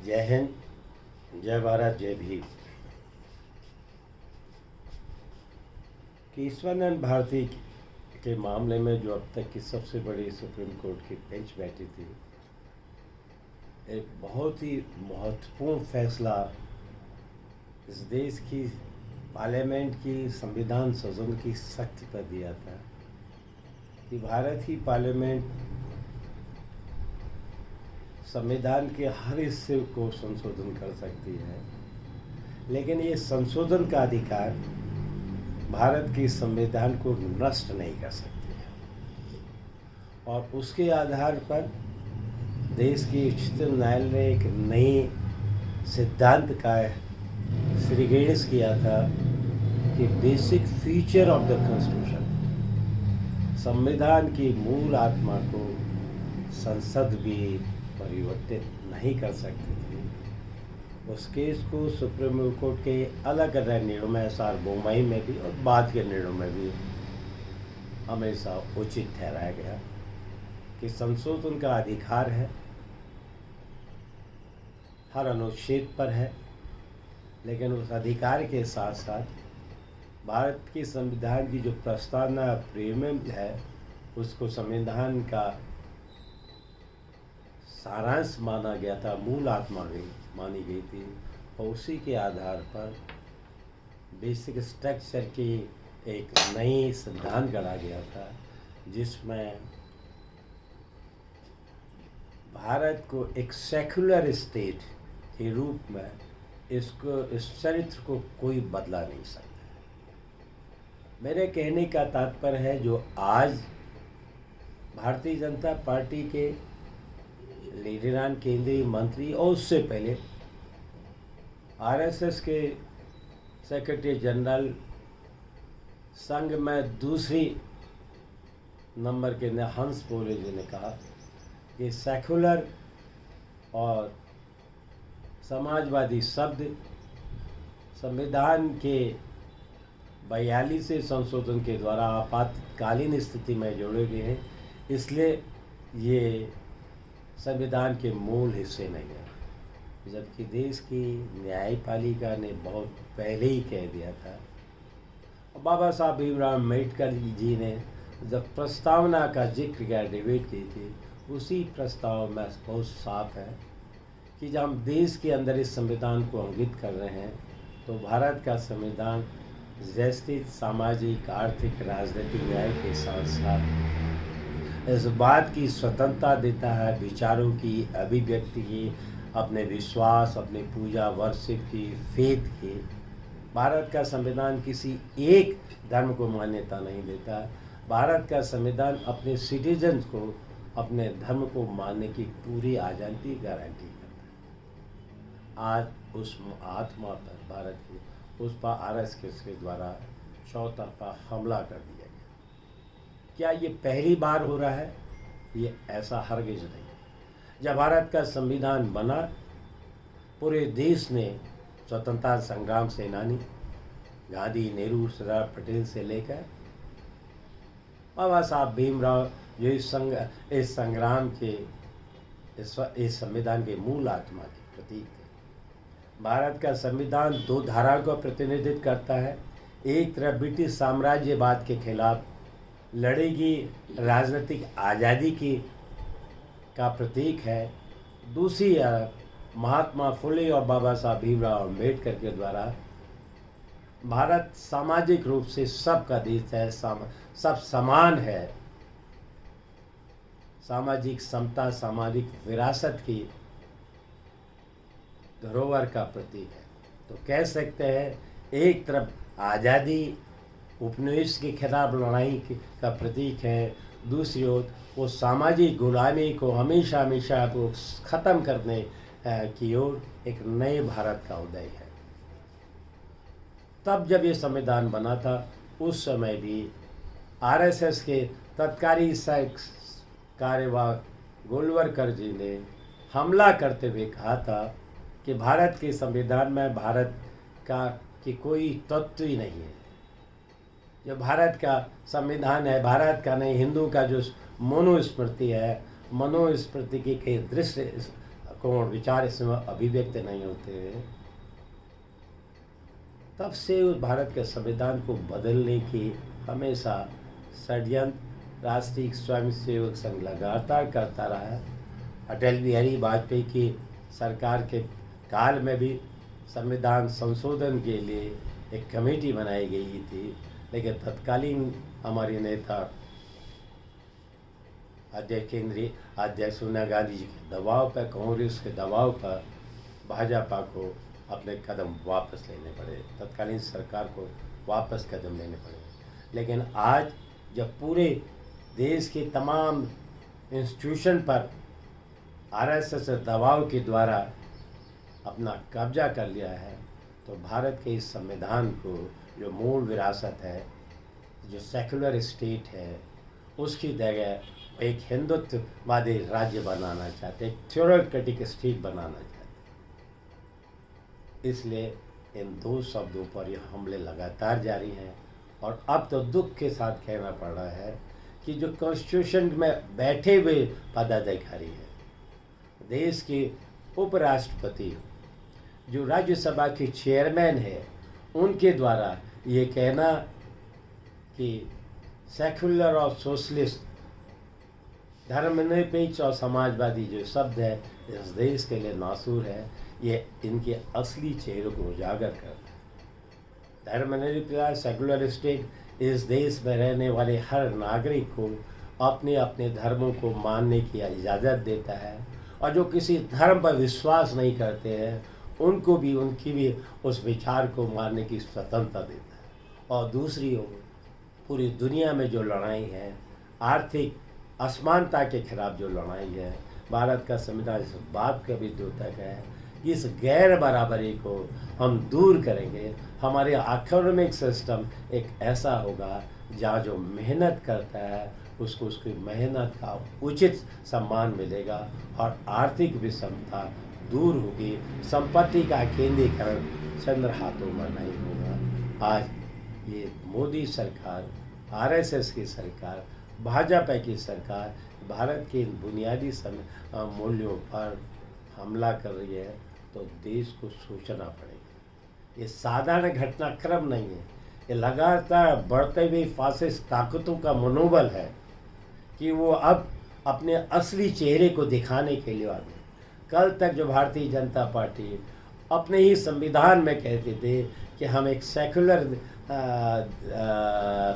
जय हिंद, जय भारत, जय भीम। केशवानंद भारती के मामले में जो अब तक की सबसे बड़ी सुप्रीम कोर्ट की बेंच बैठी थी, एक बहुत ही महत्वपूर्ण फैसला इस देश की पार्लियामेंट की संविधान सदन की सख्ती पर दिया था कि भारत की पार्लियामेंट संविधान के हर हिस्से को संशोधन कर सकती है, लेकिन ये संशोधन का अधिकार भारत के संविधान को नष्ट नहीं कर सकती है। और उसके आधार पर देश की उच्चतम न्यायालय ने एक नई सिद्धांत का श्रीगणेश किया था कि basic feature of the constitution, संविधान की मूल आत्मा को संसद भी परिवर्तित नहीं कर सकती थी। उस केस को सुप्रीम कोर्ट के अलग अलग निर्णयों में, सार्वभौमई में भी और बाद के निर्णयों में भी हमेशा उचित ठहराया गया कि संशोधन का अधिकार है, हर अनुच्छेद पर है, लेकिन उस अधिकार के साथ साथ भारत की संविधान की जो प्रस्तावना प्रीमियम है, उसको संविधान का सारांश माना गया था, मूल आत्मा भी मानी गई थी। और उसी के आधार पर बेसिक स्ट्रक्चर की एक नई सिद्धांत गढ़ा गया था, जिसमें भारत को एक सेक्युलर स्टेट के रूप में इस चरित्र को कोई बदला नहीं सकता। मेरे कहने का तात्पर्य है, जो आज भारतीय जनता पार्टी के लीडरान, केंद्रीय मंत्री और उससे पहले आरएसएस के सेक्रेटरी जनरल, संघ में दूसरी नंबर के हंस पोरे जी ने कहा कि सेक्युलर और समाजवादी शब्द संविधान के 42वें संशोधन के द्वारा आपातकालीन स्थिति में जोड़े गए हैं, इसलिए ये संविधान के मूल हिस्से नहीं है। जबकि देश की न्यायपालिका ने बहुत पहले ही कह दिया था। बाबा साहब भीमराव अम्बेडकर जी ने जब प्रस्तावना का जिक्र किया, डिबेट की थी, उसी प्रस्ताव में बहुत साफ है कि जब हम देश के अंदर इस संविधान को अंकित कर रहे हैं, तो भारत का संविधान व्यवस्थित सामाजिक, आर्थिक, राजनीतिक न्याय के साथ साथ इस बात की स्वतंत्रता देता है, विचारों की अभिव्यक्ति की, अपने विश्वास, अपने पूजा वर्षिप की, फेथ की। भारत का संविधान किसी एक धर्म को मान्यता नहीं देता। भारत का संविधान अपने सिटीजन्स को अपने धर्म को मानने की पूरी आज़ादी गारंटी करता है। आज उस आत्मा पर भारत की उस पर आरएसएस के द्वारा चौतरफा हमला कर दिया गया। क्या ये पहली बार हो रहा है? ये ऐसा हरगिज नहीं। जब भारत का संविधान बना, पूरे देश ने स्वतंत्रता संग्राम सेनानी गांधी, नेहरू, सरदार पटेल से लेकर बाबा साहब भीमराव जो इस संग्राम के इस संविधान के मूल आत्मा के प्रतीक थे। भारत का संविधान दो धाराओं का प्रतिनिधित्व करता है। एक तरफ ब्रिटिश साम्राज्यवाद के खिलाफ लड़ेगी, राजनीतिक आज़ादी की का प्रतीक है। दूसरी महात्मा फुले और बाबा साहब भीमराव अम्बेडकर के द्वारा भारत सामाजिक रूप से सबका देश है, सब समान है, सामाजिक समता, सामाजिक विरासत की धरोहर का प्रतीक है। तो कह सकते हैं, एक तरफ आज़ादी उपनिवेश के खिलाफ लड़ाई का प्रतीक है, दूसरी ओर वो सामाजिक गुलामी को हमेशा हमेशा को ख़त्म करने की ओर एक नए भारत का उदय है। तब जब ये संविधान बना था, उस समय भी आरएसएस के तत्कालीन कार्यवाह गोलवलकर जी ने हमला करते हुए कहा था कि भारत के संविधान में भारत का कि कोई तत्व ही नहीं है। जो भारत का संविधान है, भारत का नहीं, हिंदू का जो मनुस्मृति है, मनुस्मृति की दृष्टि कोण विचार इसमें अभिव्यक्त नहीं होते, तब से उस भारत के संविधान को बदलने की हमेशा षड्यंत्र राष्ट्रीय स्वयंसेवक संघ लगातार करता रहा है। अटल बिहारी वाजपेयी की सरकार के काल में भी संविधान संशोधन के लिए एक कमेटी बनाई गई थी, लेकिन तत्कालीन हमारे नेता अध्यक्ष केंद्रीय अध्यक्ष सोनिया गांधी जी के दबाव पर, कांग्रेस के दबाव पर भाजपा को अपने कदम वापस लेने पड़े, तत्कालीन सरकार को वापस कदम लेने पड़े। लेकिन आज जब पूरे देश के तमाम इंस्टीट्यूशन पर आरएसएस दबाव के द्वारा अपना कब्जा कर लिया है, तो भारत के इस संविधान को जो मूल विरासत है, जो सेकुलर स्टेट है, उसकी जगह एक हिंदुत्ववादी राज्य बनाना चाहते, एक थ्योरेटिक स्टेट बनाना चाहते। इसलिए इन दो शब्दों पर ये हमले लगातार जारी हैं। और अब तो दुख के साथ कहना पड़ रहा है कि जो कॉन्स्टिट्यूशन में बैठे हुए पदाधिकारी हैं, देश के उपराष्ट्रपति, जो राज्यसभा के चेयरमैन है, उनके द्वारा ये कहना कि सेकुलर और सोशलिस्ट, धर्मनिरपेक्ष और समाजवादी जो शब्द है इस देश के लिए नासूर है, ये इनके असली चेहरे को उजागर करता है। धर्मनिरपेक्ष सेकुलर स्टेट इस देश में रहने वाले हर नागरिक को अपने अपने धर्मों को मानने की इजाज़त देता है, और जो किसी धर्म पर विश्वास नहीं करते हैं उनको भी उनकी भी उस विचार को मानने की स्वतंत्रता देता है। और दूसरी ओर पूरी दुनिया में जो लड़ाई है, आर्थिक असमानता के खिलाफ जो लड़ाई है, भारत का संविधान इस बात का भी द्योतक है, इस गैर बराबरी को हम दूर करेंगे। हमारे इकोनॉमिक सिस्टम एक ऐसा होगा जहाँ जो मेहनत करता है उसको उसकी मेहनत का उचित सम्मान मिलेगा, और आर्थिक विषमता दूर होगी, संपत्ति का केंद्रीकरण चंद्र हाथों में नहीं होगा। आज ये मोदी सरकार, आरएसएस की सरकार, भाजपा की सरकार भारत के इन बुनियादी मूल्यों पर हमला कर रही है, तो देश को सोचना पड़ेगा। ये साधारण घटनाक्रम नहीं है, ये लगातार बढ़ते हुए फासिस्ट ताकतों का मनोबल है कि वो अब अपने असली चेहरे को दिखाने के लिए आगे। कल तक जो भारतीय जनता पार्टी अपने ही संविधान में कहते थे कि हम एक सेकुलर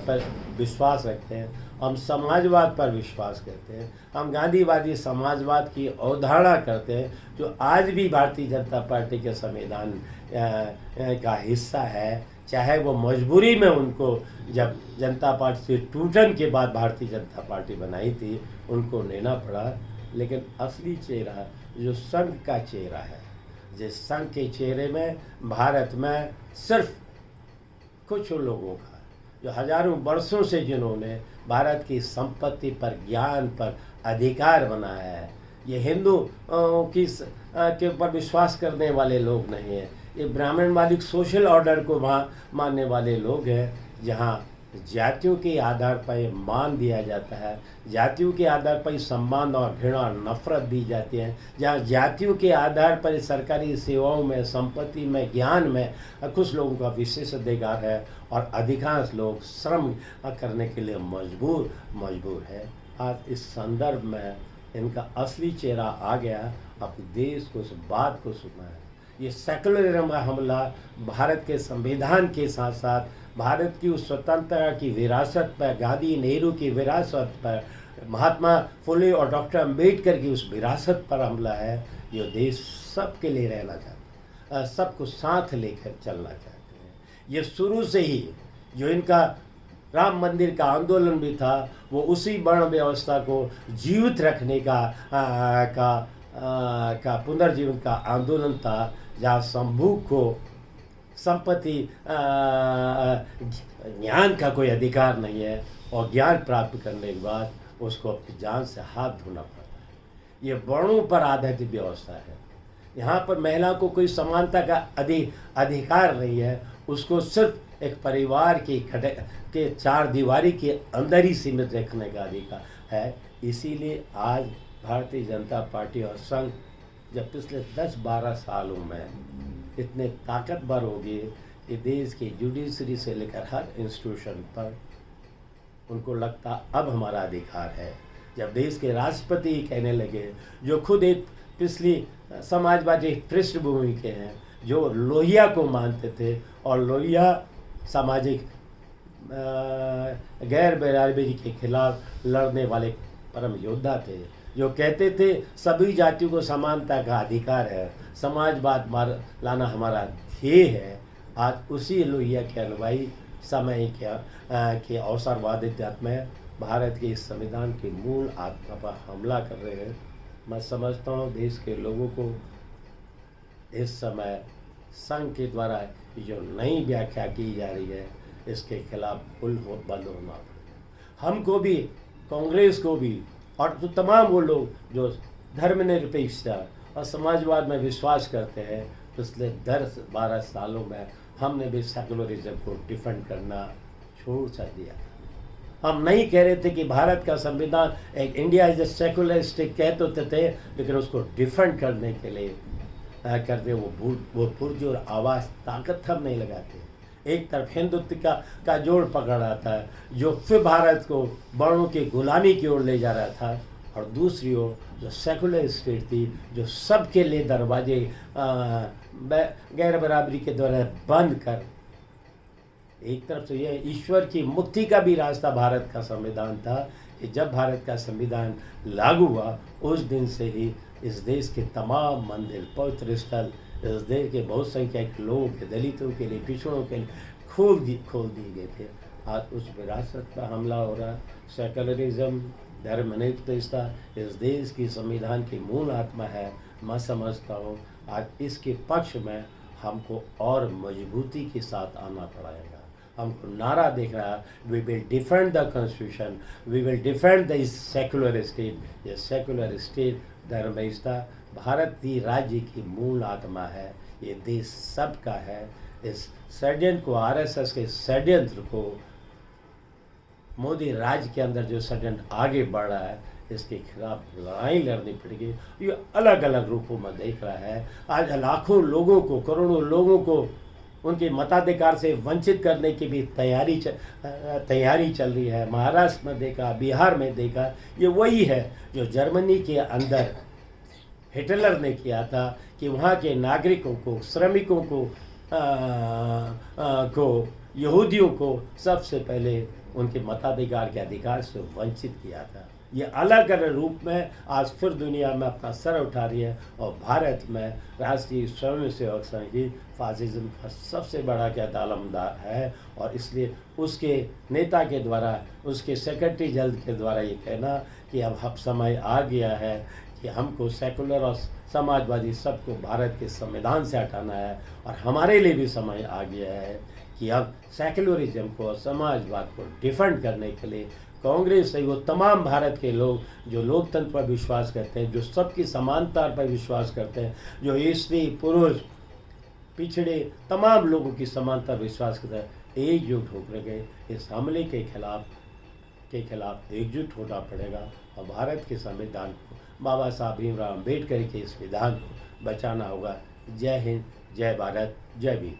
पर विश्वास रखते हैं, हम समाजवाद पर विश्वास करते हैं, हम गांधीवादी समाजवाद की अवधारणा करते हैं, जो आज भी भारतीय जनता पार्टी के संविधान का हिस्सा है, चाहे वो मजबूरी में उनको जब जनता पार्टी से टूटन के बाद भारतीय जनता पार्टी बनाई थी उनको लेना पड़ा। लेकिन असली चेहरा जो संघ का चेहरा है, जिस संघ के चेहरे में भारत में सिर्फ कुछ लोगों का, जो हजारों वर्षों से जिन्होंने भारत की संपत्ति पर, ज्ञान पर अधिकार बनाया है, ये हिंदू की के ऊपर विश्वास करने वाले लोग नहीं हैं, ये ब्राह्मणवादी सोशल ऑर्डर को मानने वाले लोग हैं, जहाँ जातियों के आधार पर मान दिया जाता है, जातियों के आधार पर सम्मान और घृणा और नफरत दी जाती है, जहाँ जातियों के आधार पर सरकारी सेवाओं में, संपत्ति में, ज्ञान में कुछ लोगों का विशेष अधिकार है और अधिकांश लोग श्रम करने के लिए मजबूर है। आज इस संदर्भ में इनका असली चेहरा आ गया, अपने देश को इस बात को सुनना है। ये सेकुलरिज्म का हमला भारत के संविधान के साथ साथ भारत की उस स्वतंत्रता की विरासत पर, गांधी नेहरू की विरासत पर, महात्मा फुले और डॉक्टर अम्बेडकर की उस विरासत पर हमला है। ये देश सबके लिए रहना चाहता है, सबको साथ लेकर चलना चाहते हैं। ये शुरू से ही जो इनका राम मंदिर का आंदोलन भी था, वो उसी वर्ण व्यवस्था को जीवित रखने का पुनर्जीवन का आंदोलन था, जहाँ संभोग को, संपत्ति, ज्ञान का कोई अधिकार नहीं है, और ज्ञान प्राप्त करने के बाद उसको अपनी जान से हाथ धोना पड़ता है। ये वर्णों पर आधारित व्यवस्था है, यहाँ पर महिला को कोई समानता का अधिकार नहीं है, उसको सिर्फ एक परिवार के चार दीवारी के अंदर ही सीमित रखने का अधिकार है। इसीलिए आज भारतीय जनता पार्टी और संघ जब पिछले 10-12 सालों में इतने ताकतवर हो गए कि देश की जुडिशरी से लेकर हर इंस्टीट्यूशन पर उनको लगता अब हमारा अधिकार है। जब देश के राष्ट्रपति कहने लगे, जो खुद एक पिछली समाजवादी पृष्ठभूमि के हैं, जो लोहिया को मानते थे और लोहिया सामाजिक गैर बराबरी के खिलाफ लड़ने वाले परम योद्धा थे, जो कहते थे सभी जातियों को समानता का अधिकार है, समाजवाद लाना हमारा ध्येय है। आज उसी लोहिया के अनुयायी समय के अवसरवादित्व में भारत के इस संविधान के मूल आत्मा पर हमला कर रहे हैं। मैं समझता हूँ देश के लोगों को इस समय संघ के द्वारा जो नई व्याख्या की जा रही है, इसके खिलाफ बंद होना पड़ेगा। हमको भी, कांग्रेस को भी, और तो तमाम वो लोग जो धर्मनिरपेक्षता और समाजवाद में विश्वास करते हैं, पिछले 10-12 सालों में हमने भी सेकुलरिज्म को डिफेंड करना छोड़ सा दिया। हम नहीं कह रहे थे कि भारत का संविधान एक India is a secular state कह तो थे, लेकिन उसको डिफेंड करने के लिए करते वो पुरजोर आवाज़ ताकत हम नहीं लगाते। एक तरफ हिंदुत्व का जोड़ पकड़ रहा था, जो फिर भारत को बड़ों की गुलामी की ओर ले जा रहा था, और दूसरी ओर जो सेकुलर स्टेट थी, जो सबके लिए दरवाजे गैर बराबरी के द्वारा बंद कर, एक तरफ से यह ईश्वर की मुक्ति का भी रास्ता भारत का संविधान था कि जब भारत का संविधान लागू हुआ, उस दिन से ही इस देश के तमाम मंदिर, पवित्र स्थल, इस देश के बहुसंख्यक लोगों के, दलितों के लिए, पिछड़ों के लिए खोल दिए गए थे। आज उस विरासत पर हमला हो रहा। सेकुलरिज्म, धर्मनिरपेक्षता इस देश की संविधान की मूल आत्मा है। मैं समझता हूँ आज इसके पक्ष में हमको और मजबूती के साथ आना पड़ेगा। हमको नारा देख रहा है, we will defend the constitution, we will defend the secular state. ये सेकुलर स्टेट, धर्मनिरपेक्षता भारत की राज्य की मूल आत्मा है। ये देश सबका है। इस षड्यंत्र को, आरएसएस के षड्यंत्र को, मोदी राज के अंदर जो षड्यंत्र आगे बढ़ रहा है, इसके खिलाफ लड़ाई लड़नी पड़ेगी। ये अलग अलग रूपों में देख रहा है। आज लाखों लोगों को, करोड़ों लोगों को उनके मताधिकार से वंचित करने की भी तैयारी चल रही है। महाराष्ट्र में देखा, बिहार में देखा, ये वही है जो जर्मनी के अंदर हिटलर ने किया था कि वहाँ के नागरिकों को, श्रमिकों को यहूदियों को सबसे पहले उनके मताधिकार के अधिकार से वंचित किया था। ये अलग अलग रूप में आज फिर दुनिया में अपना सर उठा रही है, और भारत में राष्ट्रीय स्वयंसेवक संघ ही फासिज्म का सबसे बड़ा क्या दालमदार है। और इसलिए उसके नेता के द्वारा, उसके सेक्रेटरी जनरल के द्वारा ये कहना कि अब समय आ गया है कि हमको सेकुलर और समाजवादी सबको भारत के संविधान से हटाना है, और हमारे लिए भी समय आ गया है कि अब सेकुलरिज्म को और समाजवाद को डिफेंड करने के लिए कांग्रेस से वो तमाम भारत के लोग जो लोकतंत्र पर विश्वास करते हैं, जो सबकी समानता पर विश्वास करते हैं, जो स्त्री, पुरुष, पिछड़े तमाम लोगों की समानता पर विश्वास करते हैं, एकजुट होकर के इस हमले के खिलाफ एकजुट होना पड़ेगा। और भारत के संविधान को, बाबा साहब भीमराव अम्बेडकर के इस विधान को बचाना होगा। जय हिंद, जय भारत, जय भीम।